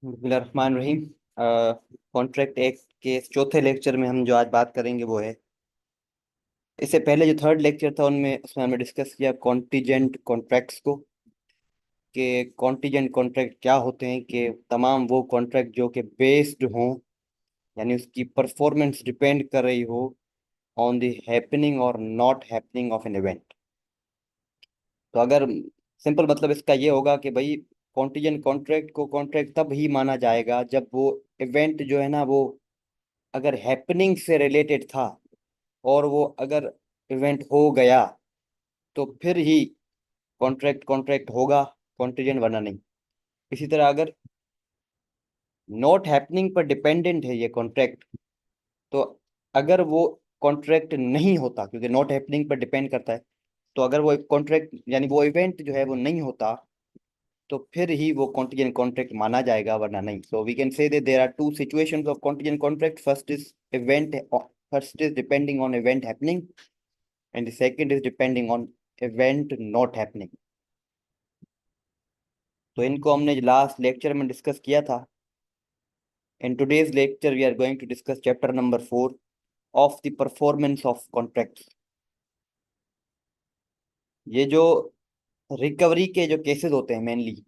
बिस्मिल्लाहिर्रहमानिर्रहीम contract act के इस चौथे लेक्चर में हम जो आज बात करेंगे वो है, इससे पहले जो थर्ड लेक्चर था उनमें उसमें हमने डिस्कस किया कॉन्टीजेंट कॉन्ट्रैक्ट्स को, कि कॉन्टीजेंट कॉन्ट्रैक्ट क्या होते हैं, कि तमाम वो कॉन्ट्रैक्ट जो कि बेस्ड हों, यानी उसकी परफॉर्मेंस डिपेंड कर रही हो ऑन द हैपनिंग और not happening of an event. तो अगर सिंपल मतलब इसका ये होगा कि भाई कॉन्टीजेंट कॉन्ट्रैक्ट को कॉन्ट्रैक्ट तब ही माना जाएगा जब वो इवेंट जो है ना वो अगर हैपनिंग से रिलेटेड था और वो अगर इवेंट हो गया तो फिर ही कॉन्ट्रैक्ट कॉन्ट्रैक्ट होगा, कॉन्टीजेंट वरना नहीं। इसी तरह अगर नॉट हैपनिंग पर डिपेंडेंट है ये कॉन्ट्रैक्ट, तो अगर वो कॉन्ट्रैक्ट नहीं होता, क्योंकि नॉट हैपनिंग पर डिपेंड करता है, तो अगर वो कॉन्ट्रैक्ट यानी वो इवेंट जो है वो नहीं होता तो फिर ही वो कॉन्टीजेंट कॉन्ट्रैक्ट माना जाएगा वरना नहीं। So we can say that there are two situations of contingent contract. First is depending on event happening and the second is depending on event not happening। तो इनको हमने लास्ट लेक्चर में discuss किया था। In today's lecture we are going to discuss chapter number 4 of the performance of contracts. ये जो recovery के जो केसेस होते हैं मेनली,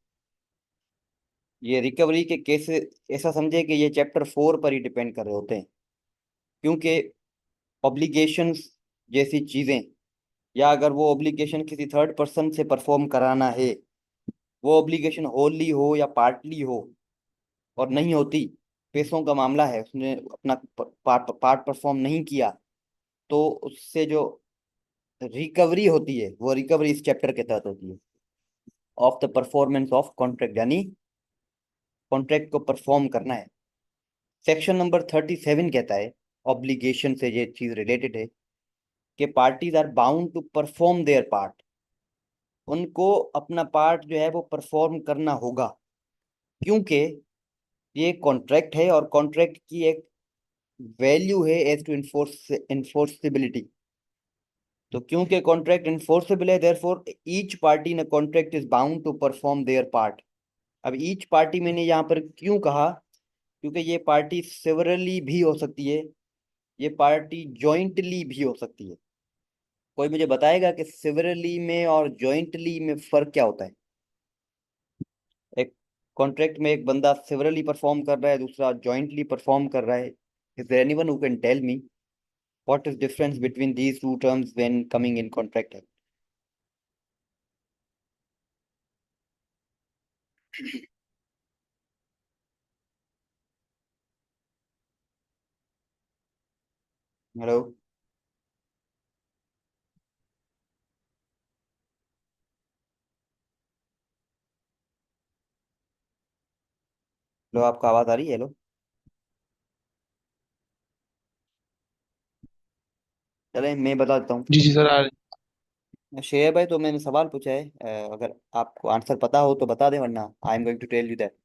ये रिकवरी के केसेस ऐसा समझे कि ये चैप्टर 4 पर ही डिपेंड कर रहे होते हैं, क्योंकि ऑब्लिगेशंस जैसी चीज़ें, या अगर वो ऑब्लिगेशन किसी थर्ड पर्सन से परफॉर्म कराना है, वो ऑब्लिगेशन होली हो या पार्टली हो, और नहीं होती, पैसों का मामला है, उसने अपना पार्ट पार्ट परफॉर्म नहीं किया, तो उससे जो रिकवरी होती है वो रिकवरी इस चैप्टर के तहत होती है of the performance of contract, यानी कॉन्ट्रैक्ट को परफॉर्म करना है। सेक्शन नंबर 37 कहता है, ऑब्लिगेशन से ये चीज रिलेटेड है, कि parties are bound to perform their part. उनको अपना पार्ट जो है वो परफॉर्म करना होगा, क्योंकि ये कॉन्ट्रैक्ट है और कॉन्ट्रैक्ट की एक वैल्यू है एज टू इन्फोर्सिबिलिटी। तो क्योंकि कॉन्ट्रैक्ट इन्फोर्सेबल है, therefore each party in contract is bound to perform their part. अब ईच पार्टी मैंने यहाँ पर क्यों कहा, क्योंकि ये पार्टी सेवरली भी हो सकती है, ये पार्टी जॉइंटली भी हो सकती है। कोई मुझे बताएगा कि सेवरली में और जॉइंटली में फर्क क्या होता है? एक कॉन्ट्रैक्ट में एक बंदा सेवरली परफॉर्म कर रहा है, दूसरा जॉइंटली परफॉर्म कर रहा है। Is there anyone who can tell me what is difference between these two terms when coming in contract? Hello. लो, आपको आवाज आ रही है? लो। चले मैं बता देता हूँ। जी जी सर आ रहे शेयर भाई, तो मैंने सवाल पूछा है, अगर आपको आंसर पता हो तो बता दें, वरना I am going to tell you that.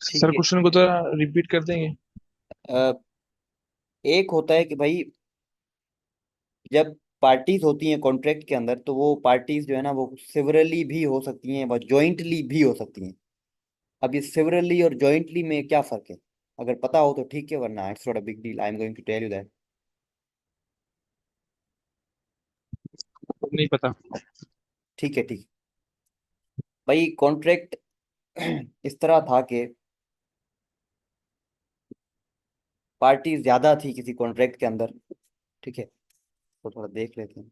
ठीक सर है। क्वेश्चन को तो रिपीट कर देंगे। अ, एक होता है कि भाई जब पार्टीज होती हैं कॉन्ट्रैक्ट के अंदर, तो वो पार्टीज जो है ना वो सेवरली भी हो सकती हैं, वो जॉइंटली भी हो सकती हैं। अब ये सेवरली और जॉइंटली में क्या फर्क है? अगर पता हो तो ठीक है, वरना it's not a big deal, I am going to tell you that. नहीं पता। ठीक है, ठीक। भाई कॉन्ट्रैक्ट इस तरह था कि पार्टी ज्यादा थी किसी कॉन्ट्रैक्ट के अंदर, ठीक है? तो थोड़ा देख लेते हैं।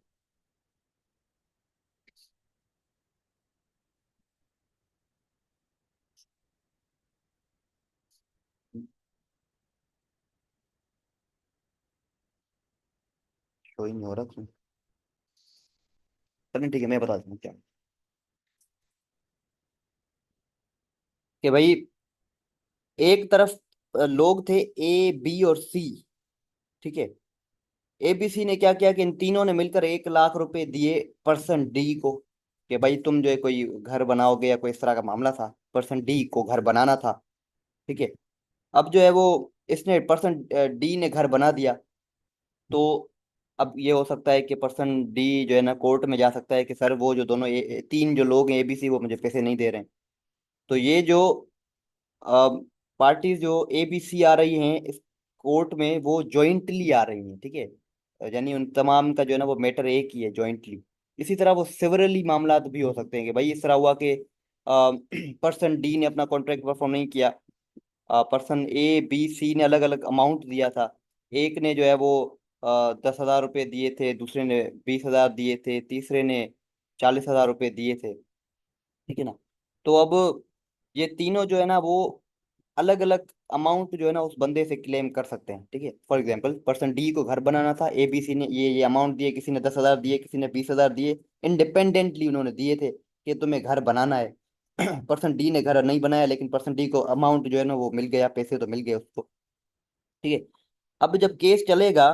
शो ही नहीं हो रहा क्यों? चलिए ठीक है, मैं बता दूँ क्या। कि भाई एक तरफ लोग थे, ए बी और सी, ठीक है? ए बी सी ने क्या किया कि इन तीनों ने मिलकर 1 लाख रुपए दिए पर्सन डी को, कि भाई तुम जो है कोई घर बनाओगे, या कोई इस तरह का मामला था, पर्सन डी को घर बनाना था, ठीक है? अब जो है वो इसने पर्सन डी ने घर बना दिया, तो अब ये हो सकता है कि पर्सन डी जो है ना कोर्ट में जा सकता है कि सर वो जो दोनों तीन जो लोग हैं एबीसी वो मुझे पैसे नहीं दे रहे हैं। तो ये जो पार्टीज जो एबीसी आ रही हैं इस कोर्ट में वो जॉइंटली आ रही हैं, ठीक है, यानी उन तमाम का जो है ना वो मैटर एक ही है जॉइंटली। इसी तरह वो सिवरली मामला भी हो सकते हैं कि भाई इस तरह हुआ कि पर्सन डी ने अपना कॉन्ट्रैक्ट परफॉर्म नहीं किया, पर्सन ए बी सी ने अलग अलग अमाउंट दिया था। एक ने जो है वो 10,000 रुपये दिए थे, दूसरे ने 20,000 दिए थे, तीसरे ने 40,000 रुपये दिए थे, ठीक है ना। तो अब ये तीनों जो है ना वो अलग अलग अमाउंट जो है ना उस बंदे से क्लेम कर सकते हैं, ठीक है। फॉर एग्जांपल पर्सन डी को घर बनाना था, ए बी सी ने ये अमाउंट दिए, किसी ने 10,000 दिए, किसी ने 20,000 दिए, इंडिपेंडेंटली उन्होंने दिए थे कि तुम्हें घर बनाना है। पर्सन डी ने घर नहीं बनाया लेकिन पर्सन डी को अमाउंट जो है ना वो मिल गया, पैसे तो मिल गए उसको, ठीक है। अब जब केस चलेगा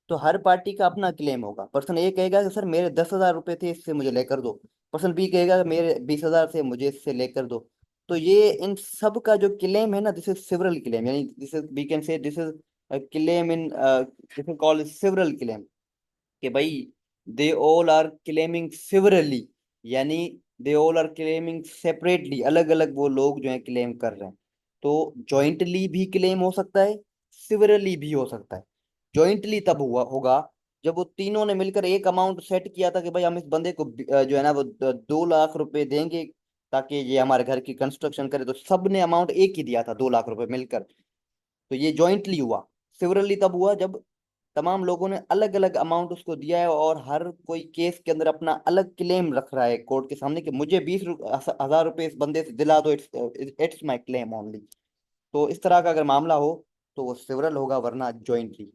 तो हर पार्टी का अपना क्लेम होगा। पर्सन ए कहेगा कि सर मेरे 10,000 रुपये थे इससे मुझे लेकर दो, पर्सन बी कहेगा कि मेरे 20,000 से मुझे इससे लेकर दो। तो ये इन सब का जो क्लेम है ना दिस इज सिवरल क्लेम, यानी this is we can say this is claim in this is called several claim, कि भाई they all are claiming severally, यानी they all are claiming separately, अलग अलग वो लोग जो है क्लेम कर रहे हैं। तो जॉइंटली भी क्लेम हो सकता है, सिवरली भी हो सकता है। जॉइंटली तब हुआ होगा जब वो तीनों ने मिलकर एक अमाउंट सेट किया था कि भाई हम इस बंदे को जो है ना वो 2 लाख रुपए देंगे ताकि ये हमारे घर की कंस्ट्रक्शन करे, तो सब ने अमाउंट एक ही दिया था 2 लाख रुपए मिलकर। तो ये जॉइंटली हुआ। सिवरली तब हुआ जब तमाम लोगों ने अलग अलग अमाउंट उसको दिया है और हर कोई केस के अंदर अपना अलग क्लेम रख रहा है कोर्ट के सामने कि मुझे 20,000 रुपये इस बंदे से दिला दो, it's it's my claim only. तो इस तरह का अगर मामला हो तो वो सिवरल होगा, वरना जॉइंटली।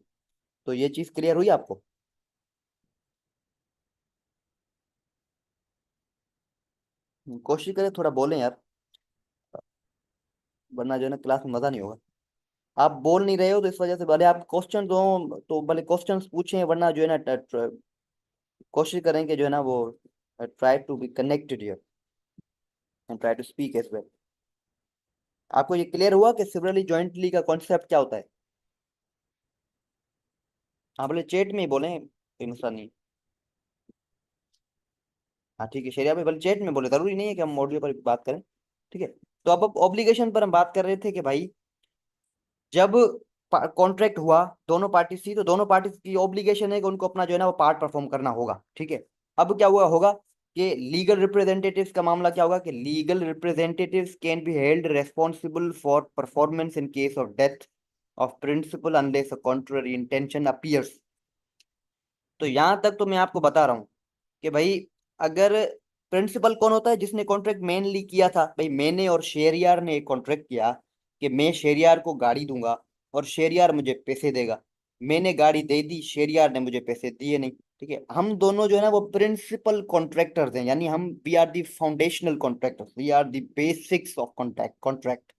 तो ये चीज क्लियर हुई आपको? कोशिश करें थोड़ा बोलें यार, वरना जो है ना क्लास में मजा नहीं होगा। आप बोल नहीं रहे हो तो इस वजह से भले आप क्वेश्चन दो तो भले क्वेश्चंस पूछें, वरना जो है ना कोशिश करें कि जो है ना वो try to be connected here and try to speak as well. आपको ये क्लियर हुआ कि सिवरली जॉइंटली का कॉन्सेप्ट क्या होता है? हाँ बोले चैट में ही बोले, कोई मसला नहीं। हाँ ठीक है शेरिया भाई, बोले चैट में बोले, जरूरी नहीं है कि हम ऑडियो पर बात करें, ठीक है। तो अब ऑब्लिगेशन पर हम बात कर रहे थे कि भाई जब कॉन्ट्रैक्ट हुआ दोनों पार्टी थी तो दोनों पार्टी की ऑब्लिगेशन है कि उनको अपना जो है ना वो पार्ट परफॉर्म करना होगा, ठीक है। अब क्या हुआ होगा कि लीगल रिप्रेजेंटेटिव्स का मामला क्या होगा कि legal representatives can be held responsible for performance in case of death of principal unless a contrary intention appears. तो यहां तक तो मैं आपको बता रहा हूँ कि भाई अगर प्रिंसिपल कौन होता है जिसने कॉन्ट्रैक्ट मेनली किया था, भाई मैंने और शेरियार ने एक कॉन्ट्रैक्ट किया कि मैं शेरियार को गाड़ी दूंगा और शेरियार मुझे पैसे देगा। मैंने गाड़ी दे दी, शेरियार ने मुझे पैसे दिए नहीं, ठीक है। हम दोनों जो है ना वो प्रिंसिपल कॉन्ट्रैक्टर्स हैं, यानी हम we are the foundational contractors, we are the basics of contract.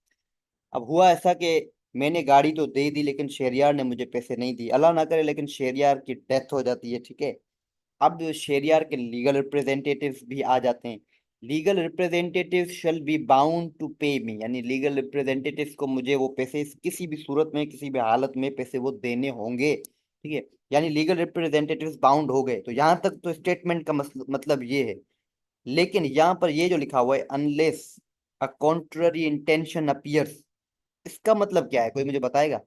अब हुआ ऐसा कि मैंने गाड़ी तो दे दी लेकिन शेरियार ने मुझे पैसे नहीं दिए, अल्लाह ना करे लेकिन शेरियार की डेथ हो जाती है, ठीक है। अब शेरियार के लीगल रिप्रेजेंटेटिव्स भी आ जाते हैं। Legal representatives shall be bound to pay me, यानी लीगल रिप्रेजेंटेटिव्स को मुझे वो पैसे किसी भी सूरत में किसी भी हालत में पैसे वो देने होंगे, ठीक है। यानी लीगल रिप्रेजेंटेटिव्स बाउंड हो गए, तो यहाँ तक तो स्टेटमेंट का मतलब ये है। लेकिन यहाँ पर ये जो लिखा हुआ है unless a contrary intention appears, इसका मतलब क्या है, कोई मुझे बताएगा?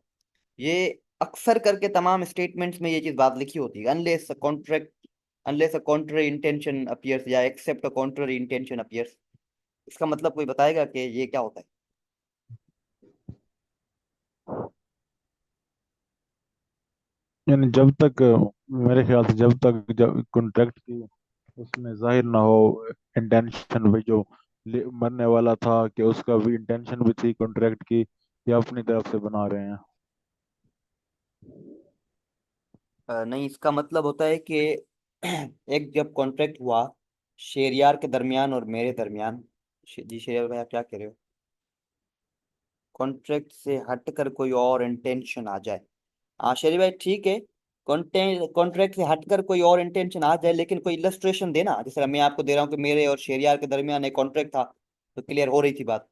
ये अक्सर करके तमाम स्टेटमेंट्स में ये चीज बात लिखी होती है, unless a contrary intention appears या एक्सेप्ट अ कॉन्ट्ररी इंटेंशन अपीयर्स। इसका मतलब कोई बताएगा कि ये क्या होता है? यानी जब तक मेरे ख्याल से जब तक जब कॉन्ट्रैक्ट की उसमें जाहिर ना हो इंटेंशन भी जो मरने वाला था कि उसका भी इंटेंशन भी थी कॉन्ट्रैक्ट की या अपनी तरफ से बना रहे हैं। नहीं, इसका मतलब होता है कि एक जब कॉन्ट्रैक्ट हुआ शेरियार के दरमियान और मेरे दरमियान, जी शेरियार भाई आप क्या कह रहे हो? कॉन्ट्रैक्ट से हटकर कोई और इंटेंशन आ जाए, हाँ शेरी भाई ठीक है। कॉन्ट्रैक्ट से हटकर कोई और इंटेंशन आ जाए लेकिन कोई इलस्ट्रेशन देना, जैसे मैं आपको दे रहा हूँ कि मेरे और शेरियार के दरमियान एक कॉन्ट्रैक्ट था, तो क्लियर हो रही थी बात।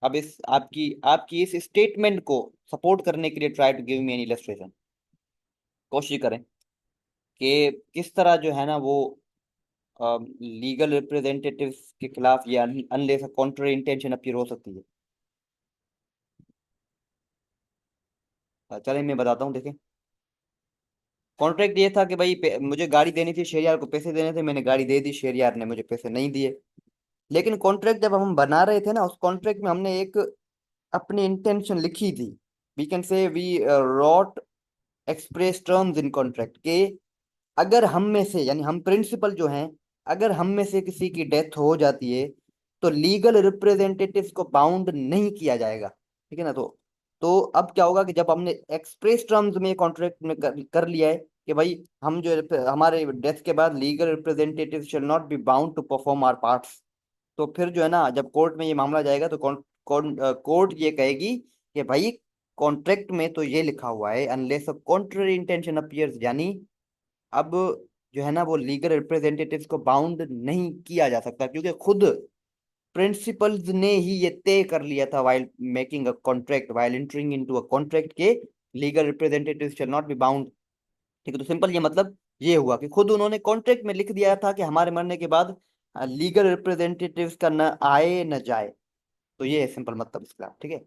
अब इस आपकी आपकी इस स्टेटमेंट को सपोर्ट करने के लिए try to give me an illustration, कोशिश करें। कि किस तरह जो है ना वो लीगल रिप्रेजेंटेटिव्स के खिलाफ ये अनलेस कॉन्ट्ररी इंटेंशन अपीयर हो सकती है। चलिए मैं बताता हूँ, देखें। कॉन्ट्रैक्ट ये था कि भाई मुझे गाड़ी देनी थी, शेरयार को पैसे देने थे, मैंने गाड़ी दे दी, शेरयार ने मुझे पैसे नहीं दिए। लेकिन कॉन्ट्रैक्ट जब हम बना रहे थे ना, उस कॉन्ट्रैक्ट में हमने एक अपनी इंटेंशन लिखी थी। We can say we wrote express terms in contract के अगर हम में से, यानी हम प्रिंसिपल जो हैं, अगर हम में से किसी की डेथ हो जाती है तो लीगल रिप्रेजेंटेटिव्स को बाउंड नहीं किया जाएगा। ठीक है ना। तो अब क्या होगा कि जब हमने एक्सप्रेस टर्म्स में कॉन्ट्रैक्ट में कर लिया है कि भाई हम जो हमारे डेथ के बाद legal representative shall not be bound to perform our parts, तो फिर जो है ना जब कोर्ट में ये मामला जाएगा तो कोर्ट ये कहेगी कि भाई कॉन्ट्रैक्ट में तो ये लिखा हुआ है unless a contrary intention appears, यानी अब जो है ना वो लीगल रिप्रेजेंटेटिव्स को बाउंड नहीं किया जा सकता, क्योंकि खुद प्रिंसिपल्स ने ही ये तय कर लिया था while making a contract, while entering into a contract के legal representatives shall not be bound. ठीक है, तो सिंपल ये मतलब ये हुआ कि खुद उन्होंने कॉन्ट्रैक्ट में लिख दिया था कि हमारे मरने के बाद लीगल रिप्रेजेंटेटिव्स का न आए न जाए। तो ये है सिंपल मतलब इसका। ठीक है।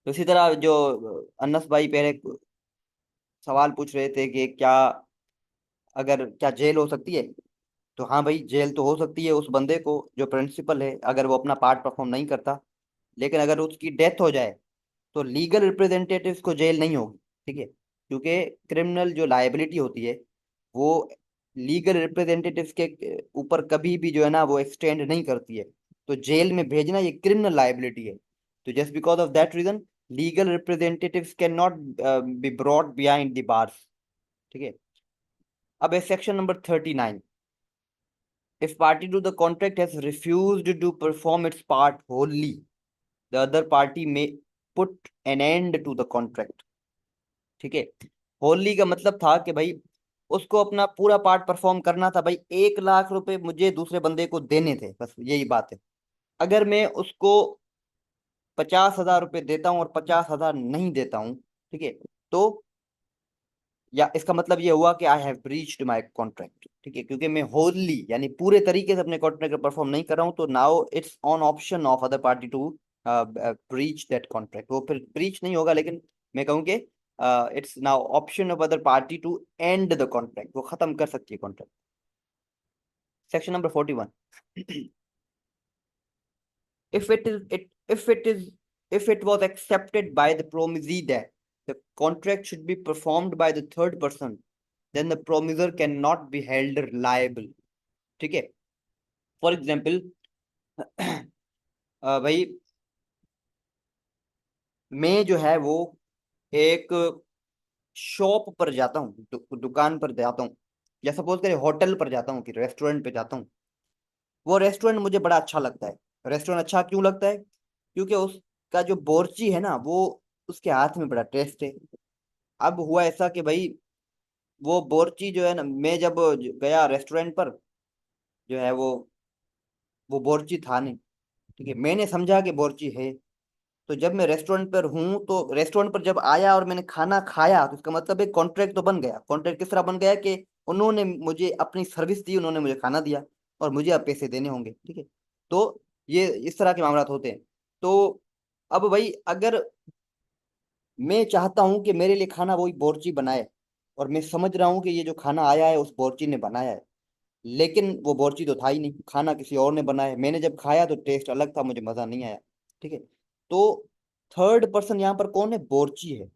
तो इसी तरह जो अनस भाई पहले सवाल पूछ रहे थे कि क्या, अगर क्या जेल हो सकती है, तो हाँ भाई जेल तो हो सकती है उस बंदे को जो प्रिंसिपल है, अगर वो अपना पार्ट परफॉर्म नहीं करता। लेकिन अगर उसकी डेथ हो जाए तो लीगल रिप्रेजेंटेटिव्स को जेल नहीं होगी। ठीक है, क्योंकि क्रिमिनल जो लायबिलिटी होती है वो लीगल रिप्रेजेंटेटिव्स के ऊपर कभी भी जो है ना वो एक्सटेंड नहीं करती है। तो जेल में भेजना ये क्रिमिनल लायबिलिटी है। तो just because of that reason legal representatives can not be brought behind the bars. ठीक है। अब है section number 39। If party to the contract has refused to perform its part wholly, the other party may put an end to the contract। ठीक है। होली का मतलब था कि भाई उसको अपना पूरा पार्ट परफॉर्म करना था। भाई 1 लाख रुपए मुझे दूसरे बंदे को देने थे, बस यही बात है। अगर मैं उसको 50,000 रुपये देता हूँ और 50,000 नहीं देता हूँ, ठीक है, तो या इसका मतलब ये हुआ कि I have breached my contract. ठीक है, क्योंकि मैं होलली यानी पूरे तरीके से अपने कॉन्ट्रैक्ट को परफॉर्म नहीं कर रहा हूं, तो now it's on option of other party to breach that contract. वो फिर ब्रीच नहीं होगा, लेकिन मैं कहूँ कि it's now option of other party to end the contract, वो खत्म कर सकती है contract. Section number 41। if it is it if it is if it was accepted by the promisee that the contract should be performed by the third person, then the promiser cannot be held liable। ठीक है। For example भाई मैं जो है वो एक shop पर जाता हूँ, दुकान पर जाता हूँ, या सपोज करें होटल पर जाता हूँ कि रेस्टोरेंट पे जाता हूँ। वो रेस्टोरेंट मुझे बड़ा अच्छा लगता है। रेस्टोरेंट अच्छा क्यों लगता है? क्योंकि उसका जो बोर्ची है ना वो उसके हाथ में बड़ा टेस्ट है। अब हुआ ऐसा कि भाई वो बोर्ची जो है ना, मैं जब गया रेस्टोरेंट पर, जो है वो बोर्ची था नहीं। ठीक है, मैंने समझा कि बोर्ची है। तो जब मैं रेस्टोरेंट पर हूँ, तो रेस्टोरेंट पर जब आया और मैंने खाना खाया, तो इसका मतलब एक कॉन्ट्रैक्ट तो बन गया। कॉन्ट्रैक्ट किस तरह बन गया कि उन्होंने मुझे अपनी सर्विस दी, उन्होंने मुझे खाना दिया और मुझे अब पैसे देने होंगे। ठीक है, तो ये इस तरह के मामला होते हैं। तो अब भाई अगर मैं चाहता हूं कि मेरे लिए खाना वही बोर्ची बनाए, और मैं समझ रहा हूँ कि ये जो खाना आया है उस बोर्ची ने बनाया है, लेकिन वो बोर्ची तो था ही नहीं, खाना किसी और ने बनाया है। मैंने जब खाया तो टेस्ट अलग था, मुझे मजा नहीं आया। ठीक है, तो थर्ड पर्सन यहाँ पर कौन है? बोर्ची है।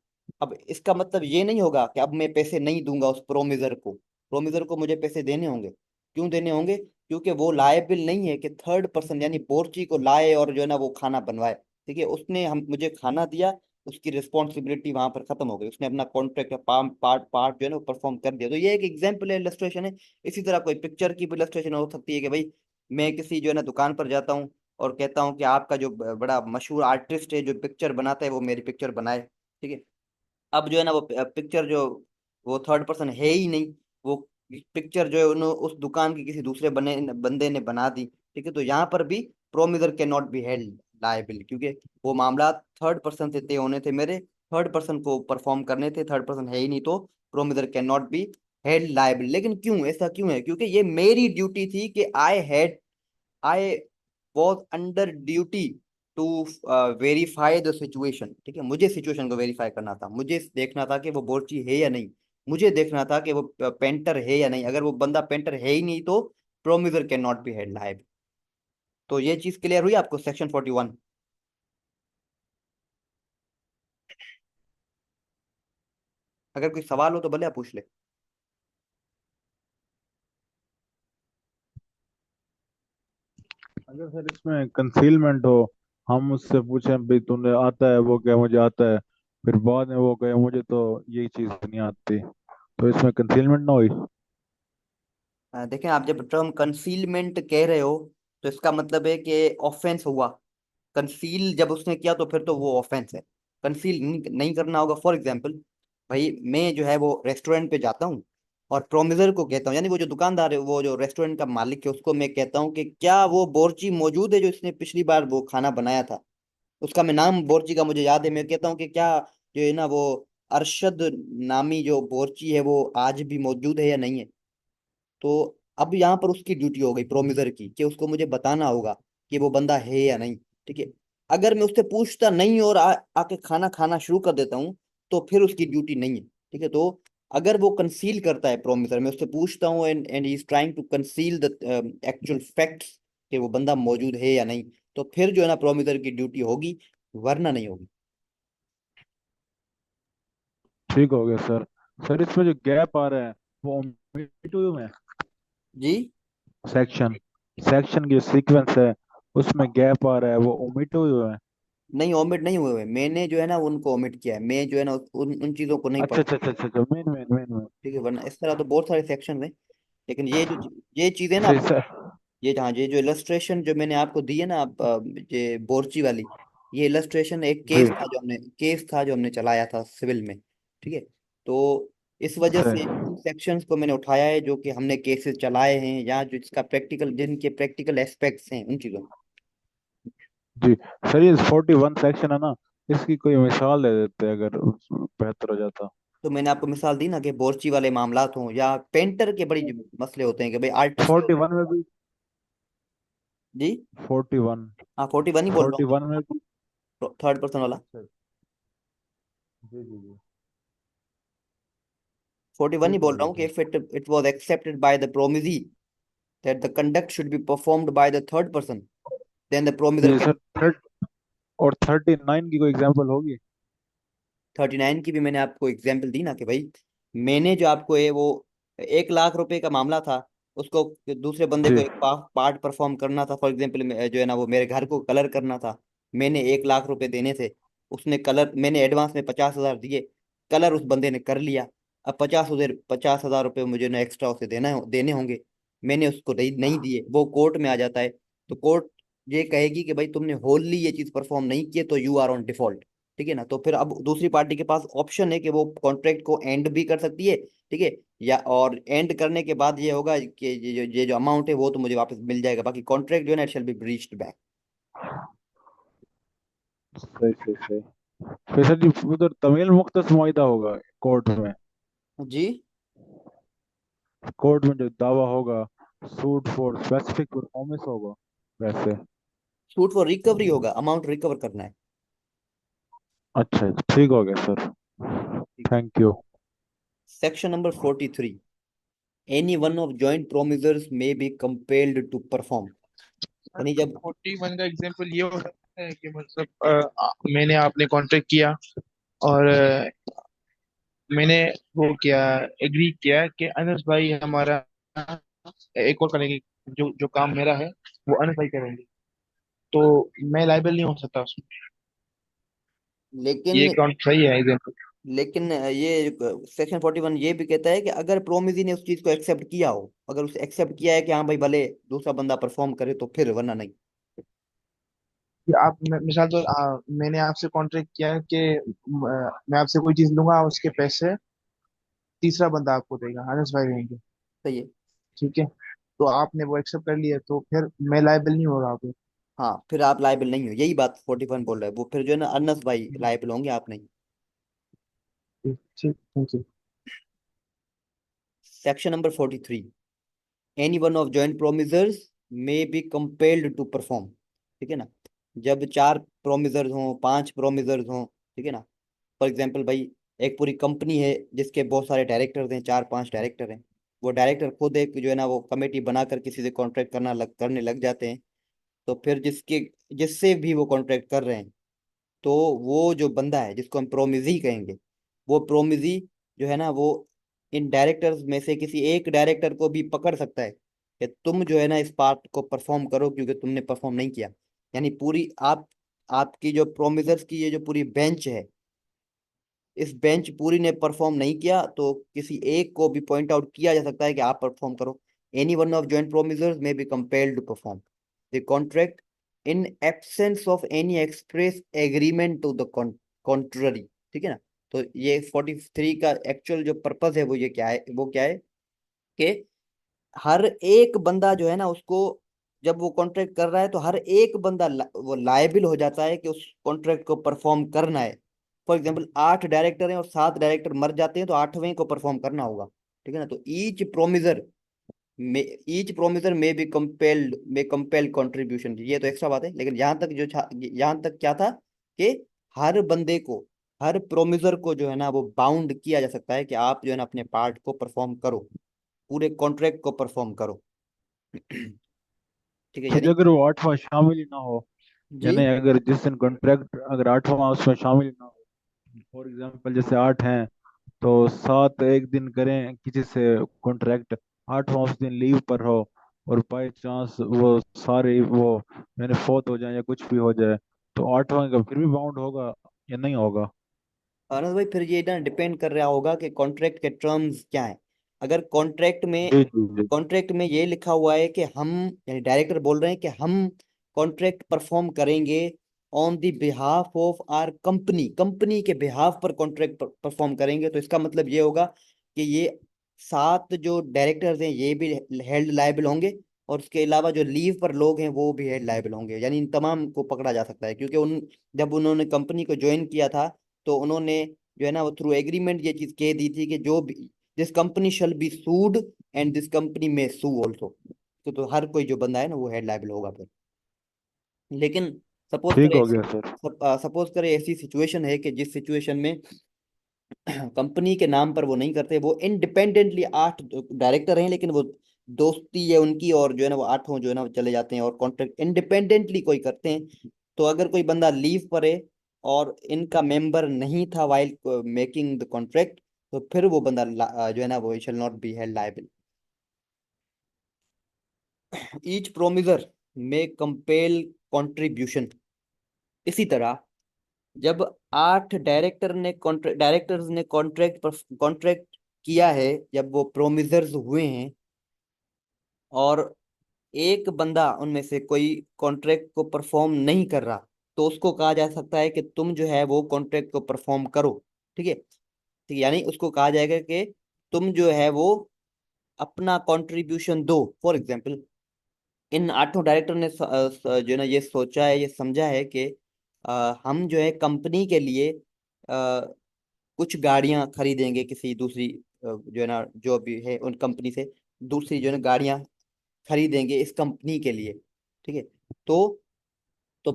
अब इसका मतलब ये नहीं होगा कि अब मैं पैसे नहीं दूंगा उस प्रोमिजर को। प्रोमिजर को मुझे पैसे देने होंगे। क्यों देने होंगे? क्योंकि वो लायबिल नहीं है कि थर्ड पर्सन यानी बोर्ची को लाए और जो है ना वो खाना बनवाए। ठीक है, उसने हम मुझे खाना दिया, उसकी रिस्पॉन्सिबिलिटी वहां पर खत्म हो गई, उसने अपना कॉन्ट्रैक्ट का पार्ट पार्ट जो है ना वो परफॉर्म कर दिया। तो ये एक एग्जाम्पल है, इलस्ट्रेशन है। इसी तरह कोई पिक्चर की भी इलस्ट्रेशन हो सकती है कि भाई मैं किसी जो है ना दुकान पर जाता हूँ और कहता हूँ कि आपका जो बड़ा मशहूर आर्टिस्ट है जो पिक्चर बनाता है वो मेरी पिक्चर बनाए। ठीक है, अब जो है ना वो पिक्चर जो वो थर्ड पर्सन है ही नहीं, वो पिक्चर जो है उस दुकान के किसी दूसरे बंदे ने बना दी। ठीक है, तो यहाँ पर भी प्रोमिजर कैन नॉट बी हेल्ड लायबिल, क्योंकि वो मामला थर्ड पर्सन से तय होने थे, मेरे थर्ड पर्सन को परफॉर्म करने थे, थर्ड पर्सन है ही नहीं, तो promisor can not be held liable. लेकिन क्यों, ऐसा क्यों है? क्योंकि ये मेरी ड्यूटी थी कि I was under duty to verify the situation. ठीक है, मुझे सिचुएशन को वेरीफाई करना था, मुझे देखना था कि वो बोर्ची है या नहीं, मुझे देखना था कि वो पेंटर है या नहीं। अगर वो बंदा पेंटर है ही नहीं तो promisor can not be held liable. तो ये चीज क्लियर हुई आपको, सेक्शन 41? अगर कोई सवाल हो तो भले आप पूछ ले। अगर सर इसमें कंसीलमेंट हो, हम उससे पूछें भाई तूने आता है, वो क्या मुझे आता है, फिर बाद में वो कहे मुझे तो यही चीज नहीं आती, तो इसमें कंसीलमेंट ना हुई। देखें, आप जब टर्म कंसीलमेंट कह रहे हो तो इसका मतलब है कि ऑफेंस हुआ। कंसील जब उसने किया तो फिर तो वो ऑफेंस है। कंसील नहीं करना होगा। फॉर एग्जाम्पल, भाई मैं जो है वो रेस्टोरेंट पे जाता हूँ और प्रोमिसर को कहता हूँ, यानी वो जो दुकानदार है, वो जो रेस्टोरेंट का मालिक है, उसको मैं कहता हूँ कि क्या वो बोर्ची मौजूद है जो इसने पिछली बार वो खाना बनाया था। उसका मैं नाम बोर्ची का मुझे याद है, मैं कहता हूँ कि क्या जो है ना वो अरशद नामी जो बोर्ची है वो आज भी मौजूद है या नहीं है। तो अब यहाँ पर उसकी ड्यूटी हो गई प्रोमिसर की कि उसको मुझे बताना होगा कि वो बंदा है या नहीं। ठीक है, अगर मैं उससे पूछता नहीं और आके खाना खाना शुरू कर देता हूँ तो फिर उसकी ड्यूटी नहीं है। ठीक है, तो अगर वो कंसील करता है, प्रोमिसर, मैं उससे पूछता हूँ and and he is trying to conceal the actual facts कि वो बंदा मौजूद है या नहीं, तो फिर जो है ना प्रोमिसर की ड्यूटी होगी, वरना नहीं होगी। ठीक हो गया सर। सर इसमें जो गैप आ रहा है वो ओमिट हुई में, जी। सेक्शन सेक्शन की जो सीक्वेंस है उसमें गैप आ रहा है, वो ओमिट हुई है। नहीं, ओमिट नहीं हुए हुए, मैंने जो है ना उनको ओमिट किया है, मैं जो है ना उन चीजों को नहीं अच्छा पढ़ा। अच्छा अच्छा अच्छा अच्छा, मेन मेन मेन मेन। ठीक है, वरना इस तरह तो बहुत सारे सेक्शन हैं। लेकिन ये चीजें ना सही आपको, सर। ये जहाँ ये जो इलस्ट्रेशन जो मैंने आपको दी है ना, आप ये बोर्ची वाली, ये इलस्ट्रेशन एक जी केस था जो हमने चलाया था सिविल में। ठीक है, तो इस वजह से सर। उन सेक्शंस को मैंने उठाया है जो कि हमने केसेस चलाए हैं, या जो इसका प्रैक्टिकल, जिनके प्रैक्टिकल एस्पेक्ट्स हैं उन चीज़ों में। जी सर, ये 41 सेक्शन है ना, इसकी कोई मिसाल दे देते अगर बेहतर हो जाता। तो मैंने आपको मिसाल दी ना कि बोर्ची वाले मामलात हों या पेंटर के बड़ी जो मसले होते हैं कि भाई आर्टिस्ट। 41 में भी। जी। 41। हाँ, 41 ही बोल रहा 41 में भी। हूँ, थर्ड पर्सन वाला। अच्छा। जी जी जी। 41 ही ठीक हो बोल रहा गया हूँ कि sir. If it was accepted by the promisee that the conduct should be performed by the third person, then the promiser जी can। सर। थर्ड और 39 की कोई एग्जांपल होगी? 39 की भी मैंने आपको एग्जाम्पल दी ना कि भाई मैंने जो आपको है वो 1 लाख रुपए का मामला था, उसको दूसरे बंदे को जी एक पार्ट परफॉर्म करना था। फॉर एग्जाम्पल जो है ना वो मेरे घर को कलर करना था, मैंने 1 लाख रुपए देने थे, उसने कलर, मैंने एडवांस में 50,000 दिए, कलर उस बंदे ने कर लिया। अब 50,000 रुपये मुझे ना एक्स्ट्रा उसे देने होंगे, मैंने उसको नहीं दिए, वो कोर्ट में आ जाता है। तो कोर्ट ये कहेगी कि भाई तुमने होलली ये चीज परफॉर्म नहीं किए तो यू आर ऑन डिफॉल्ट। ठीक है ना, तो फिर अब दूसरी पार्टी के पास ऑप्शन है कि वो कॉन्ट्रैक्ट को एंड भी कर सकती है। ठीक है, या और एंड करने के बाद ये होगा कि ये जो अमाउंट है वो तो मुझे वापस मिल जाएगा, बाकी कॉन्ट्रैक्ट जो है ना it shall be breached back. सही सही सही। फिर सर जी उधर तमील मुख्तस मुआहिदा होगा कोर्ट में? जी। कोर्ट में जो दावा होगा, सूट फॉर स्पेसिफिक परफॉर्मेंस होगा वैसे? सूट फॉर रिकवरी होगा, अमाउंट रिकवर करना है। अच्छा ठीक हो गया sir. Thank you. Section number 43, any one of joint promisors may be compelled to perform. यानी जब 41 का एग्जाम्पल ये हो सकता है कि मतलब मैंने आपने कॉन्ट्रैक्ट किया और मैंने वो किया, एग्री किया कि अनस भाई हमारा एक और करेंगे, जो जो काम मेरा है वो अनस भाई करेंगे, तो मैं लाइबल नहीं हो सकता उसमें। लेकिन ये काउंट सही है एग्जाम्पल? लेकिन ये सेक्शन 41 ये भी कहता है कि अगर प्रोमिजी ने उस चीज को एक्सेप्ट किया हो, अगर उसे एक्सेप्ट किया है कि हाँ भाई भले दूसरा बंदा परफॉर्म करे तो फिर, वरना नहीं। आप मिसाल तो मैंने आपसे कॉन्ट्रैक्ट किया कि मैं आपसे कोई चीज लूंगा, उसके पैसे तीसरा बंदा आपको देगा, अनस भाई देंगे। सही है। ठीक है, तो आपने वो एक्सेप्ट कर लिया, तो फिर मैं लाइबल नहीं हो रहा। हाँ, फिर आप लायबल नहीं हो, यही बात 41 बोल रहा है, वो फिर जो है ना अनस भाई लायबल होंगे, आप नहीं। ठीक, thank you. Section number 43, any one of joint promisors may be compelled to perform, ठीक है ना। जब 4 प्रोमिसर्स हों, 5 प्रोमिसर्स हों, ठीक है ना। फॉर एग्जाम्पल भाई, एक पूरी कंपनी है जिसके बहुत सारे डायरेक्टर्स हैं, 4-5 डायरेक्टर हैं। वो डायरेक्टर खुद एक जो है ना वो कमेटी बनाकर किसी से कॉन्ट्रैक्ट करने लग जाते हैं। तो फिर जिससे भी वो कॉन्ट्रैक्ट कर रहे हैं, तो वो जो बंदा है जिसको हम प्रोमिजी कहेंगे, वो प्रोमिजी जो है ना वो इन डायरेक्टर्स में से किसी एक डायरेक्टर को भी पकड़ सकता है कि तुम जो है ना इस पार्ट को परफॉर्म करो, क्योंकि तुमने परफॉर्म नहीं किया। यानी पूरी आपकी जो प्रोमिसर्स की ये जो पूरी बेंच है, इस बेंच पूरी ने परफॉर्म नहीं किया तो किसी एक को भी पॉइंट आउट किया जा सकता है कि आप परफॉर्म करो। Any one of joint promisors में be compelled to perform the contract in absence of any express agreement to the contrary, ठीक है ना। तो ये 43 का एक्चुअल जो पर्पज है वो ये क्या है, वो क्या है कि हर एक बंदा जो है ना उसको, जब वो कॉन्ट्रैक्ट कर रहा है तो हर एक बंदा वो लायबिल हो जाता है कि उस कॉन्ट्रैक्ट को परफॉर्म करना है। फॉर एग्जाम्पल 8 डायरेक्टर हैं और 7 डायरेक्टर मर जाते हैं तो 8वें को परफॉर्म करना होगा, ठीक है ना। तो ईच प्रोमिसर मे कंपेल्ड कंट्रीब्यूशन, ये तो एक्स्ट्रा बात है। लेकिन यहाँ तक क्या था कि हर बंदे को, हर प्रोमिसर को जो है ना वो बाउंड किया जा सकता है कि आप जो है ना अपने पार्ट को परफॉर्म करो, पूरे कॉन्ट्रैक्ट को परफॉर्म करो। ठीक है, फिर यानी अगर वो आठवां शामिल ही ना हो, जी। यानी अगर जिस दिन कॉन्ट्रैक्ट अगर आठवां उसमें शामिल ना हो, फॉर एग्जांपल जैसे 8 हैं तो 7 एक दिन करें किसी से कॉन्ट्रैक्ट, आठवां उस दिन लीव पर हो और बाई चांस वो सारे वो मैंने फोत हो जाए या कुछ भी हो जाए, तो आठवां का फिर भी बाउंड होगा या नहीं होगा? आनंद भाई, फिर ये ना डिपेंड कर रहा होगा कि कॉन्ट्रैक्ट के टर्म्स क्या है। अगर जी जी जी। कॉन्ट्रैक्ट में ये लिखा हुआ है कि हम, यानी डायरेक्टर बोल रहे हैं कि हम कॉन्ट्रैक्ट परफॉर्म करेंगे on the behalf of our company, company के बिहाफ पर कॉन्ट्रैक्ट परफॉर्म करेंगे, तो इसका मतलब ये होगा कि ये 7 जो डायरेक्टर्स हैं ये भी हेल्ड लायबल होंगे, और उसके अलावा जो लीव पर लोग हैं वो भी हेल्ड लायबल होंगे। यानी इन तमाम को पकड़ा जा सकता है, क्योंकि उन जब उन्होंने कंपनी को ज्वाइन किया था तो उन्होंने जो है ना वो थ्रू एग्रीमेंट ये चीज कह दी थी कि जो भी, this company shall B sued and this company में सू ऑल्सो। तो हर कोई जो बंदा है ना वो हेड लायबल होगा फिर। लेकिन सपोज ठीक करें, हो गया सर। सपोज करें ऐसी सिचुएशन है कि जिस सिचुएशन में कंपनी के नाम पर वो नहीं करते, वो इंडिपेंडेंटली 8 डायरेक्टर हैं, लेकिन वो दोस्ती है उनकी, और जो है ना वो 8 जो है ना वो चले जाते हैं और कॉन्ट्रैक्ट इंडिपेंडेंटली कोई करते हैं। तो अगर कोई बंदा लीव पर है और इनका मेंबर नहीं था वाइल मेकिंग द कॉन्ट्रैक्ट, तो फिर वो बंदा जो है ना वो शैल not be held liable. Each promisor में कंपेल कंट्रीब्यूशन। इसी तरह जब 8 डायरेक्टर्स ने कॉन्ट्रैक्ट किया है, जब वो प्रोमिसर्स हुए हैं, और एक बंदा उनमें से कोई कॉन्ट्रैक्ट को परफॉर्म नहीं कर रहा, तो उसको कहा जा सकता है कि तुम जो है वो कॉन्ट्रैक्ट को परफॉर्म करो, ठीक है। ठीक, यानी उसको कहा जाएगा कि तुम जो है वो अपना कंट्रीब्यूशन दो। फॉर एग्जाम्पल, इन 8 डायरेक्टर ने जो है ना ये सोचा है, ये समझा है कि हम जो है कंपनी के लिए कुछ गाड़ियां खरीदेंगे किसी दूसरी जो है ना जो भी है उन कंपनी से, दूसरी जो है ना गाड़ियां खरीदेंगे इस कंपनी के लिए, ठीक है। तो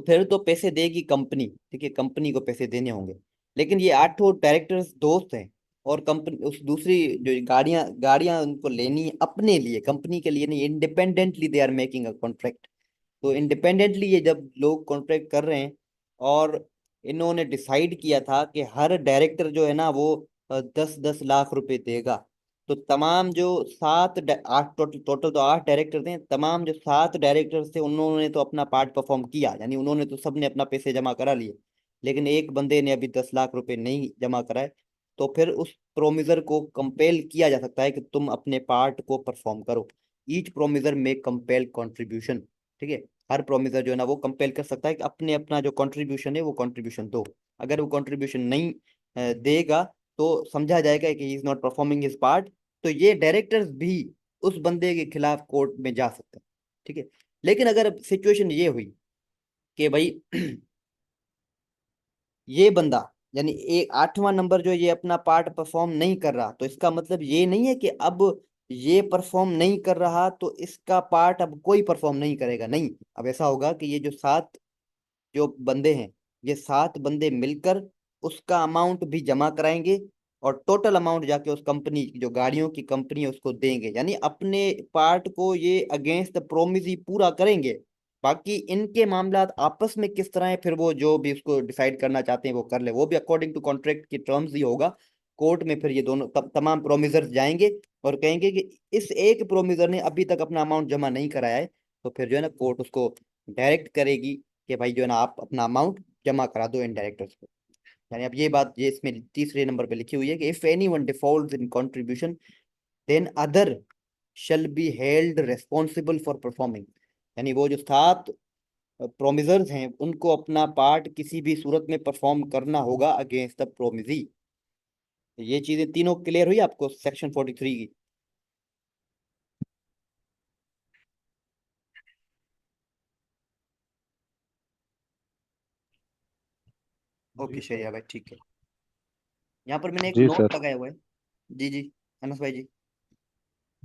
फिर तो पैसे देगी कंपनी, ठीक है, कंपनी को पैसे देने होंगे। लेकिन ये 8 डायरेक्टर्स दोस्त हैं, और कंपनी उस दूसरी जो गाड़ियां गाड़ियां उनको लेनी है अपने लिए, कंपनी के लिए नहीं, independently they are making a contract. तो इंडिपेंडेंटली ये जब लोग कॉन्ट्रैक्ट कर रहे हैं, और इन्होंने डिसाइड किया था कि हर डायरेक्टर जो है ना वो 10-10 लाख रुपए देगा, तो तमाम जो 8 टोटल टोटल तो 8 डायरेक्टर थे, तमाम जो 7 डायरेक्टर थे उन्होंने तो अपना पार्ट परफॉर्म किया, यानी उन्होंने तो सबने अपना पैसे जमा करा लिए। लेकिन एक बंदे ने अभी 10 लाख रुपए नहीं जमा कराए, तो फिर उस प्रोमिसर को कंपेल किया जा सकता है कि तुम अपने पार्ट को परफॉर्म करो। ईच प्रोमिसर में कंपेल कंट्रीब्यूशन, ठीक है। हर प्रोमिसर जो है ना वो कंपेल कर सकता है कि अपने अपना जो कंट्रीब्यूशन है वो कंट्रीब्यूशन दो। अगर वो कंट्रीब्यूशन नहीं देगा तो समझा जाएगा कि he is not performing his part, तो ये डायरेक्टर्स भी उस बंदे के खिलाफ कोर्ट में जा सकते हैं, ठीक है। लेकिन अगर सिचुएशन ये हुई कि भाई ये बंदा, यानी एक 8वां नंबर जो ये अपना पार्ट परफॉर्म नहीं कर रहा, तो इसका मतलब ये नहीं है कि अब ये परफॉर्म नहीं कर रहा तो इसका पार्ट अब कोई परफॉर्म नहीं करेगा, नहीं। अब ऐसा होगा कि ये जो 7 जो बंदे हैं, ये 7 बंदे मिलकर उसका अमाउंट भी जमा कराएंगे, और टोटल अमाउंट जाके उस कंपनी की, जो गाड़ियों की कंपनी है, उसको देंगे। यानी अपने पार्ट को ये अगेंस्ट द प्रोमिस ही पूरा करेंगे। बाकी इनके मामला आपस में किस तरह है, फिर वो जो भी उसको डिसाइड करना चाहते हैं वो कर ले, वो भी अकॉर्डिंग टू कॉन्ट्रैक्ट की टर्म्स ही होगा। कोर्ट में फिर ये दोनों तमाम प्रोमिसर्स जाएंगे और कहेंगे कि इस एक प्रोमिसर ने अभी तक अपना अमाउंट जमा नहीं कराया है, तो फिर जो है ना कोर्ट उसको डायरेक्ट करेगी कि भाई जो है ना आप अपना अमाउंट जमा करा दो इन डायरेक्टर्स को। यानी अब ये बात ये इसमें तीसरे नंबर पे लिखी हुई है कि if any one default in contribution then other shall be held responsible for performing. यानी वो जो 7 प्रोमिसर्स हैं उनको अपना पार्ट किसी भी सूरत में परफॉर्म करना होगा अगेंस्ट द प्रोमिजी। ये चीजें तीनों क्लियर हुई आपको सेक्शन 43 की? जी ओके सर। शरिया भाई, ठीक है। यहाँ पर मैंने एक जी नोट सर। लगाया हुआ है। जी जी, अनस भाई जी।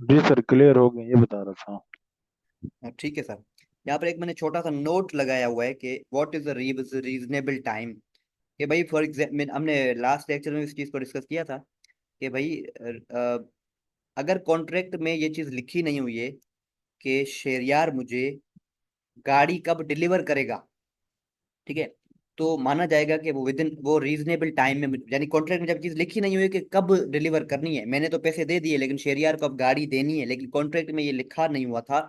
जी सर, क्लियर हो गए, ये बता रहा था। ठीक है सर। यहाँ पर एक मैंने छोटा सा नोट लगाया हुआ है कि what is the reasonable time. कि भाई फॉर एग्जाम्पल हमने लास्ट लेक्चर में इस चीज़ को डिस्कस किया था कि भाई अगर कॉन्ट्रैक्ट में ये चीज़ लिखी नहीं हुई है कि शेरियार मुझे गाड़ी कब डिलीवर करेगा, ठीक है, तो माना जाएगा कि वो विद इन वो रीजनेबल टाइम में, यानी कॉन्ट्रैक्ट में जब चीज लिखी नहीं हुई है कि कब डिलीवर करनी है, मैंने तो पैसे दे दिए लेकिन शेरियार को अब गाड़ी देनी है, लेकिन कॉन्ट्रैक्ट में ये लिखा नहीं हुआ था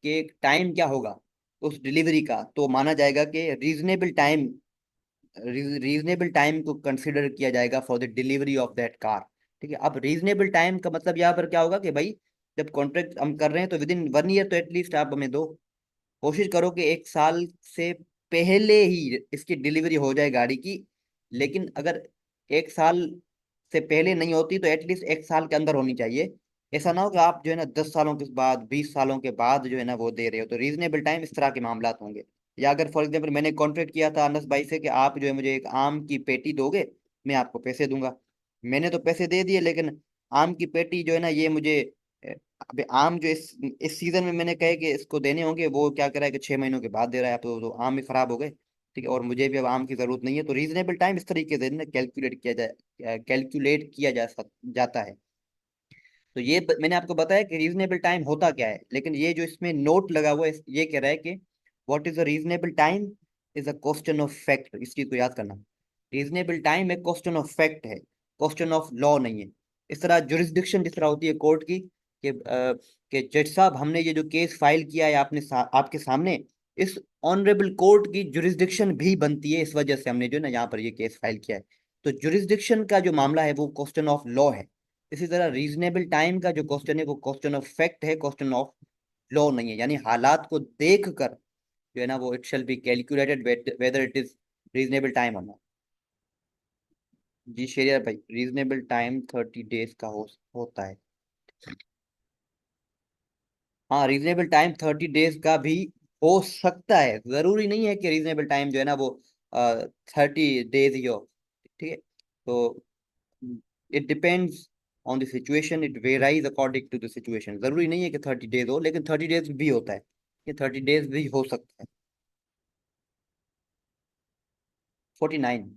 कि टाइम क्या होगा उस डिलीवरी का, तो माना जाएगा कि रीजनेबल टाइम को कंसिडर किया जाएगा for the delivery of that car. ठीक है, अब रीजनेबल टाइम का मतलब यहाँ पर क्या होगा कि भाई जब कॉन्ट्रैक्ट हम कर रहे हैं तो विद इन 1 ईयर तो एटलीस्ट आप हमें दो, कोशिश करो कि 1 साल से पहले ही इसकी डिलीवरी हो जाए गाड़ी की। लेकिन अगर 1 साल से पहले नहीं होती तो एटलीस्ट 1 साल के अंदर होनी चाहिए। ऐसा ना हो कि आप जो है ना 10 सालों के बाद, 20 सालों के बाद जो है ना वो दे रहे हो, तो रीजनेबल टाइम इस तरह के मामला होंगे। या अगर फॉर एग्जाम्पल मैंने कॉन्ट्रैक्ट किया था अनस भाई से कि आप जो है मुझे एक आम की पेटी दोगे, मैं आपको पैसे दूंगा, मैंने तो पैसे दे दिए, लेकिन आम की पेटी जो है ना ये मुझे अबे आम जो इस सीजन में मैंने कहे कि इसको देने होंगे, वो क्या करा है कि 6 महीनों के बाद दे रहा है, तो आम ही खराब हो गए। ठीक है, और मुझे भी अब आम की जरूरत नहीं है, तो रीजनेबल टाइम इस तरीके से ना कैलकुलेट किया जाता है। तो ये मैंने आपको बताया कि रीजनेबल टाइम होता क्या है, लेकिन ये जो इसमें नोट लगा हुआ है ये कह रहा है कि what is a reasonable time is a question of fact. इस चीज को याद करना, रीजनेबल टाइम एक क्वेश्चन ऑफ फैक्ट है, क्वेश्चन ऑफ लॉ नहीं है। इस तरह जुरिस्डिक्शन जिस तरह होती है कोर्ट की कि जज साहब हमने ये जो केस फाइल किया है आपके सामने, इस ऑनरेबल कोर्ट की जुरिस्डिक्शन भी बनती है, इस वजह से हमने जो है ना यहाँ पर ये केस फाइल किया है। तो जुरिस्डिक्शन का जो मामला है वो क्वेश्चन ऑफ लॉ है। इसी तरह रीजनेबल टाइम का जो क्वेश्चन है वो क्वेश्चन ऑफ फैक्ट है, क्वेश्चन ऑफ लॉ नहीं है। यानी हालात को देख कर जो है ना वो it shall be calculated whether it is reasonable time और नॉट। जी शेरियर भाई, रीजनेबल टाइम 30 डेज का होता है। हाँ, रीजनेबल टाइम 30 डेज का भी हो सकता है, जरूरी नहीं है कि रीजनेबल टाइम जो है ना वो 30 डेज ही हो। ठीक है, तो it depends on the situation, it varies according to the situation. जरूरी नहीं है कि 30 डेज हो, लेकिन 30 डेज भी होता है, ये 30 डेज भी हो सकता है। 49।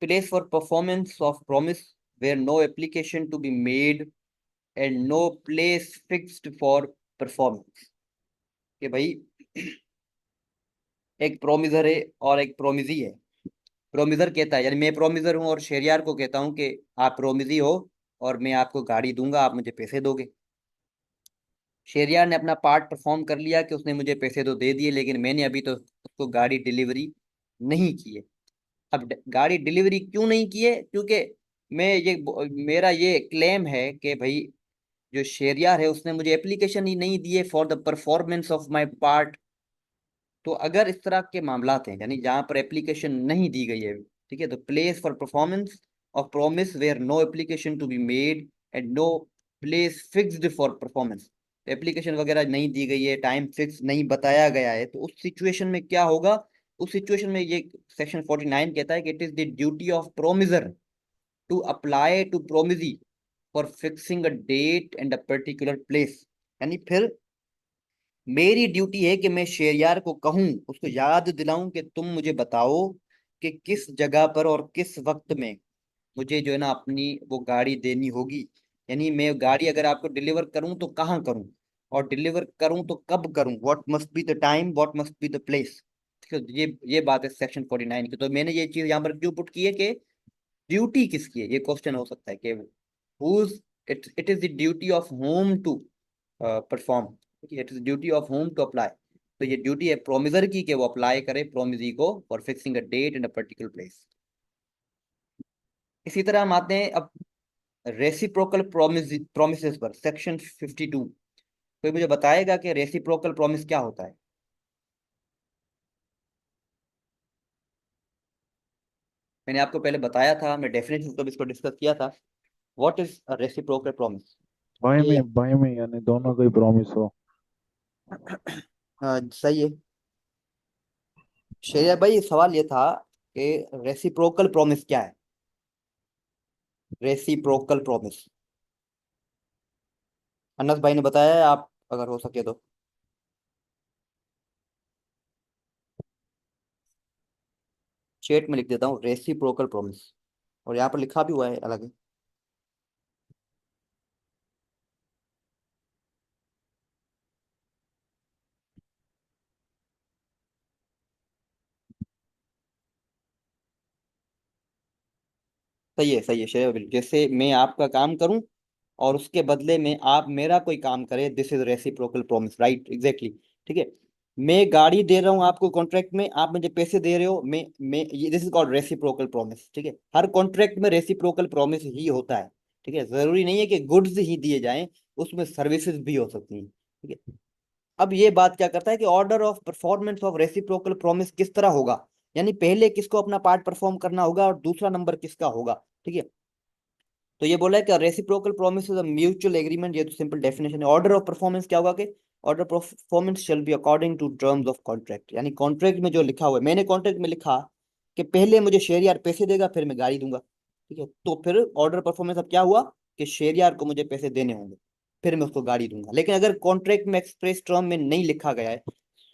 Place for performance of promise where no application to be made and no place fixed for performance. कि भाई एक प्रोमिजर है और एक प्रोमिजी है। प्रोमिजर कहता है, यानी मैं प्रोमिजर हूँ और शेरियार को कहता हूँ कि आप प्रोमिजी हो और मैं आपको गाड़ी दूंगा, आप मुझे पैसे दोगे। शेरियार ने अपना पार्ट परफॉर्म कर लिया कि उसने मुझे पैसे तो दे दिए, लेकिन मैंने अभी तो उसको गाड़ी डिलीवरी नहीं की है। अब गाड़ी डिलीवरी क्यों नहीं की है? क्योंकि मेरा ये क्लेम है कि भाई जो शेरियार है उसने मुझे एप्लीकेशन ही नहीं दी है for the performance of my part. तो अगर इस तरह के मामलात हैं, यानी जहां पर एप्लीकेशन नहीं दी गई है, ठीक है, तो place for performance of promise where no application to be made and no place fixed for performance, application वगैरह नहीं दी गई है, टाइम फिक्स नहीं बताया गया है, तो उस सिचुएशन में क्या होगा उस सिचुएशन में ये सेक्शन 49 कहता है कि it is the duty of promisor to apply to promisee for fixing a date and a particular place. यानी फिर मेरी ड्यूटी है कि मैं शेयरयार को कहूं, उसको याद दिलाऊं कि तुम मुझे बताओ कि किस जगह पर और किस वक्त में मुझे जो है ना अपनी वो गाड़ी देनी होगी। यानी मैं गाड़ी अगर आपको डिलीवर करूं तो कहाँ करूं, और डिलीवर करूं तो कब करूं, what must be the time, what must be the place. ठीक है, ये बात है सेक्शन 49 की। तो मैंने ये चीज यहाँ पर क्यों पुट की है कि ड्यूटी किसकी है, ये क्वेश्चन हो सकता है कि whose it is the duty of whom to perform, it is duty of whom to apply. तो ये ड्यूटी है प्रोमिजर की कि वो अप्लाई करे प्रोमिजी को for fixing a date in a particular place. इसी तरह हम आते हैं अब रेसिप्रोकल प्रोमिसेस पर, सेक्शन 52। कोई मुझे बताएगा कि रेसिप्रोकल प्रॉमिस क्या होता है? मैंने आपको पहले बताया था, मैं डेफिनेशन तो इसको डिस्कस किया था। What is a reciprocal promise? ये बाई में यानी दोनों का ही प्रॉमिस हो। सही है शेरिया भाई। सवाल ये था कि रेसिप्रोकल प्रॉमिस क्या है? रेसिप्रोकल प्रॉमिस अनस भाई ने बताया है, आप अगर हो सके तो चैट में लिख देता हूँ रेसिप्रोकल प्रॉमिस, और यहाँ पर लिखा भी हुआ है अलग। सही है शेर बिल, जैसे मैं आपका काम करूं और उसके बदले में आप मेरा कोई काम करें, this is reciprocal promise, right, exactly. ठीक है, मैं गाड़ी दे रहा हूं आपको कॉन्ट्रैक्ट में, आप मुझे पैसे दे रहे हो, मैं ये this is called reciprocal promise. ठीक है, हर कॉन्ट्रैक्ट में रेसिप्रोकल प्रॉमिस ही होता है। ठीक है, जरूरी नहीं है कि गुड्स ही दिए जाएं, उसमें सर्विसेज भी हो सकती हैं। ठीक है, अब ये बात क्या करता है कि order of performance of reciprocal promise किस तरह होगा, यानी पहले किसको अपना पार्ट परफॉर्म करना होगा और दूसरा नंबर किसका होगा। ठीक है, तो ये बोला है कि reciprocal promise is a mutual agreement. ये तो सिंपल डेफिनेशन है। ऑर्डर ऑफ परफॉर्मेंस क्या होगा कि order performance shall be according to terms of contract. यानी कॉन्ट्रैक्ट में जो लिखा हुआ है, मैंने कॉन्ट्रैक्ट में लिखा कि पहले मुझे शेयरयार पैसे देगा फिर मैं गाड़ी दूंगा। ठीक है, तो फिर ऑर्डर परफॉर्मेंस अब क्या हुआ कि शेयरयार को मुझे पैसे देने होंगे फिर मैं उसको गाड़ी दूंगा। लेकिन अगर कॉन्ट्रैक्ट में एक्सप्रेस टर्म में नहीं लिखा गया है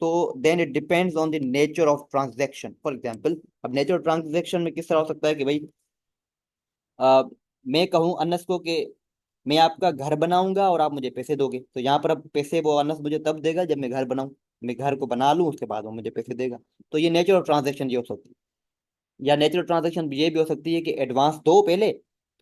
तो then it depends on the nature of transaction. For example, अब नेचर ऑफ ट्रांजैक्शन में किस तरह हो सकता है कि भाई अ, मैं कहूँ अनस को कि मैं आपका घर बनाऊंगा और आप मुझे पैसे दोगे, तो यहाँ पर अब पैसे वो अनस मुझे तब देगा जब मैं घर बनाऊं, मैं घर को बना लूं उसके बाद वो मुझे पैसे देगा। तो ये नेचर ऑफ ट्रांजेक्शन ये हो सकती है। या नेचर ऑफ ट्रांजेक्शन ये भी हो सकती है कि एडवांस दो पहले,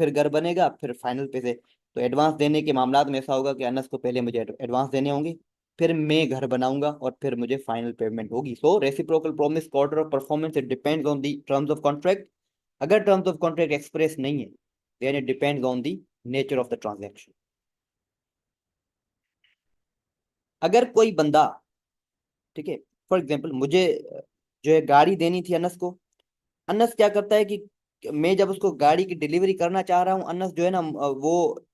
फिर घर बनेगा फिर फाइनल पैसे। तो एडवांस देने के मामला में ऐसा होगा कि अनस को पहले मुझे एडवांस देने होंगे, फिर मैं घर बनाऊंगा और फिर मुझे फाइनल पेमेंट होगी। So reciprocal promise order of performance it depends on the terms of contract. अगर टर्म्स ऑफ कॉन्ट्रैक्ट एक्सप्रेस नहीं है then it depends on the nature of the transaction. अगर कोई बंदा, ठीक है, फॉर एग्जाम्पल मुझे जो है गाड़ी देनी थी अनस को, अनस क्या करता है कि मैं जब उसको गाड़ी की डिलीवरी करना चाह रहा हूँ, अनस जो है ना वो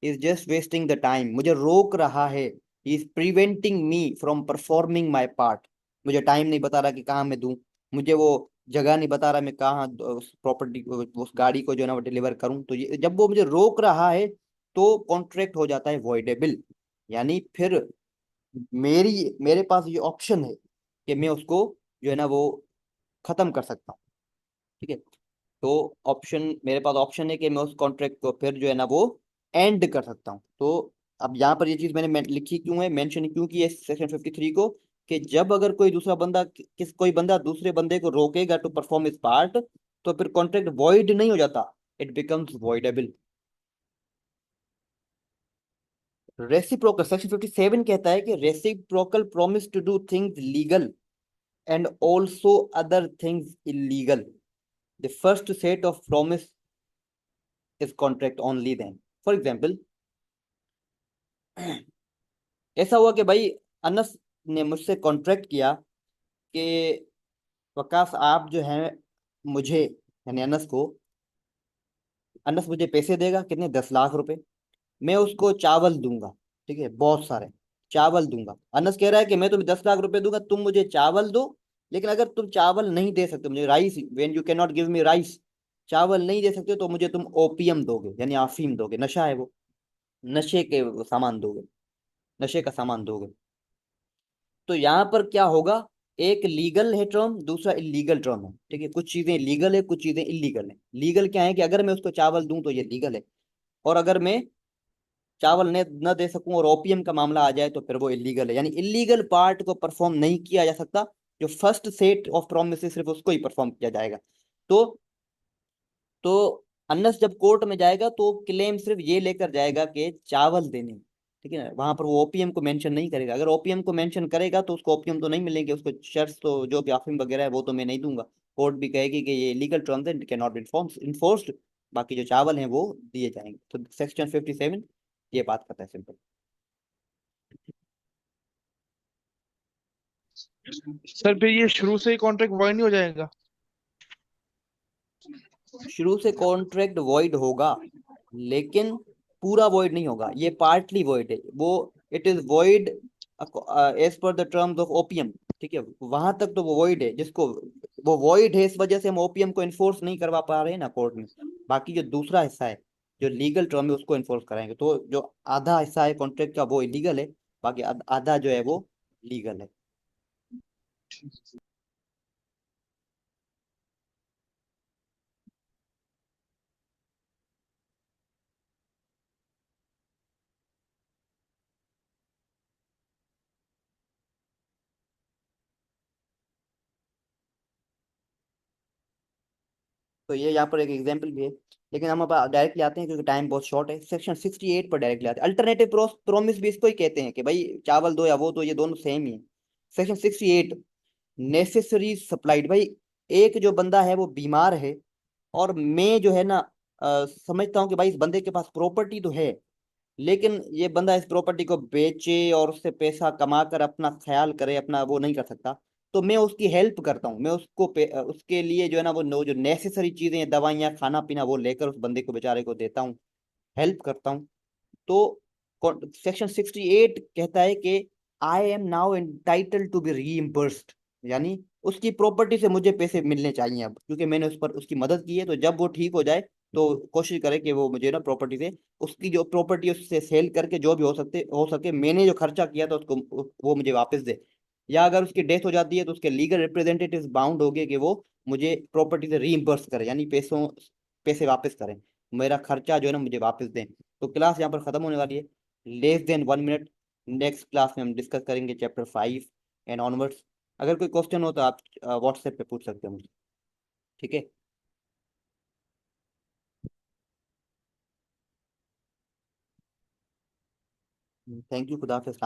is just wasting the time, मुझे रोक रहा है, he is preventing me from performing my part. मुझे टाइम नहीं बता रहा कि कहाँ मैं दूं, मुझे वो जगह नहीं बता रहा मैं कहाँ उस प्रॉपर्टी को उस गाड़ी को जो है ना वो डिलीवर करूँ। तो ये जब वो मुझे रोक रहा है तो कॉन्ट्रैक्ट हो जाता है वॉइडेबल। यानी फिर मेरे पास ये ऑप्शन है कि मैं उसको जो है ना वो खत्म कर सकता हूँ। ठीक है, तो ऑप्शन मेरे पास ऑप्शन है कि मैं उस कॉन्ट्रैक्ट को फिर जो है ना वो एंड कर सकता हूँ। तो अब यहाँ पर ये चीज मैंने लिखी क्यों है, मेंशन क्यों की है सेक्शन 53 को, कि जब अगर कोई दूसरा बंदा कोई बंदा दूसरे बंदे को रोकेगा टू परफॉर्म इस पार्ट तो फिर कॉन्ट्रैक्ट वॉइड नहीं हो जाता, it becomes voidable. Reciprocal section 57 कहता है कि reciprocal promise to do things legal and also other things illegal. The first set of promise is contract only then. For example, ऐसा हुआ कि भाई अनस ने मुझसे कॉन्ट्रैक्ट किया कि वकास आप जो है मुझे यानी अनस मुझे पैसे देगा कितने, 10 लाख रुपए, मैं उसको चावल दूंगा। ठीक है, बहुत सारे चावल दूंगा। अनस कह रहा है कि मैं तुम्हें 10 लाख रुपए दूंगा, तुम मुझे चावल दो लेकिन अगर तुम चावल नहीं दे सकते मुझे, rice, when you can not give me rice, चावल नहीं दे सकते तो मुझे तुम ओपियम दोगे, यानी अफीम दोगे, नशा है वो, नशे के वो सामान दोगे, नशे का सामान दोगे। तो यहाँ पर क्या होगा, एक लीगल है टर्म, दूसरा इलीगल टर्म है, ठीक है। कुछ चीजें लीगल है, कुछ चीजें इलीगल है। लीगल क्या है कि अगर मैं उसको चावल दूं तो ये लीगल है, और अगर मैं चावल ने न दे सकूं और ओपीएम का मामला आ जाए तो फिर वो इलीगल है, यानी इलीगल पार्ट को परफॉर्म नहीं किया जा सकता। जो फर्स्ट सेट ऑफ प्रोमिस सिर्फ उसको ही परफॉर्म किया जाएगा। तो तो अनलेस जब कोर्ट में जाएगा तो क्लेम सिर्फ ये लेकर जाएगा कि चावल देने, ठीक है ना, वहां पर वो ओपीएम को मेंशन नहीं करेगा। अगर ओपीएम को मेंशन करेगा तो उसको ओपीएम तो नहीं मिलेंगे, उसको शर्ट्स तो जो भी अफीम वगैरह है वो तो मैं नहीं दूंगा। कोर्ट भी कहेगी कि ये लीगल टर्म्स है, कैन नॉट इन्फोर्स्ड। बाकी जो चावल हैं वो दिए जाएंगे। तो सेक्शन 57 ये बात करता है, सिंपल। सर फिर ये शुरू से ही कॉन्ट्रैक्ट वॉइड नहीं हो जाएगा? शुरू से कॉन्ट्रैक्ट वॉइड होगा, लेकिन पूरा वॉइड नहीं होगा, ये पार्टली वॉइड है वो। It is void as per the terms of OPM, ठीक है। वहां तक तो वो वॉइड है, जिसको वो वॉइड है, इस वजह से हम ओपीएम को इन्फोर्स नहीं करवा पा रहे हैं ना कोर्ट में। बाकी जो दूसरा हिस्सा है, जो लीगल टर्म है, उसको इन्फोर्स कराएंगे। तो जो आधा हिस्सा है कॉन्ट्रैक्ट का वो इलीगल है, बाकी आधा जो है वो लीगल है। तो ये यहाँ पर एक एग्जाम्पल भी है, लेकिन हम अब डायरेक्टली आते हैं क्योंकि टाइम बहुत शॉर्ट है। सेक्शन 68 पर डायरेक्टली आते हैं। अल्टरनेटिव प्रोमिस भी इसको ही कहते हैं कि भाई चावल दो या वो दो, ये दोनों सेम ही है। Section 68, necessary supplied. भाई एक जो बंदा है वो बीमार है, और मैं जो है ना समझता हूँ कि भाई इस बंदे के पास प्रॉपर्टी तो है, लेकिन ये बंदा इस प्रॉपर्टी को बेचे और उससे पैसा कमा कर अपना ख्याल करे, अपना वो नहीं कर सकता। तो मैं उसकी हेल्प करता हूँ, मैं उसको उसके लिए जो है ना वो जो नेसेसरी चीजें, दवाइयाँ, खाना पीना, वो लेकर उस बंदे को, बेचारे को देता हूँ, हेल्प करता हूँ। तो सेक्शन 68 कहता है कि I am now entitled to be reimbursed, यानी उसकी प्रॉपर्टी से मुझे पैसे मिलने चाहिए अब, क्योंकि मैंने उस पर उसकी मदद की है। तो जब वो ठीक हो जाए तो कोशिश करे कि वो मुझे ना प्रॉपर्टी से, उसकी जो प्रॉपर्टी उससे सेल करके जो भी हो सके मैंने जो खर्चा किया था उसको वो मुझे वापस दे। या अगर उसकी डेथ हो जाती है तो उसके लीगल रिप्रेजेंटेटिव्स बाउंड हो गए कि वो मुझे प्रॉपर्टी से रीइम्बर्स करे, यानी पैसे वापस करें, मेरा खर्चा जो है ना मुझे वापस दें। तो क्लास यहाँ पर खत्म होने वाली है, less than 1 minute. Next class में हम डिस्कस करेंगे चैप्टर 5 एंड ऑनवर्ड्स। अगर कोई क्वेश्चन हो तो आप व्हाट्सएप पे पूछ सकते हो मुझे, ठीक है। थैंक यू, खुदा हाफिज़।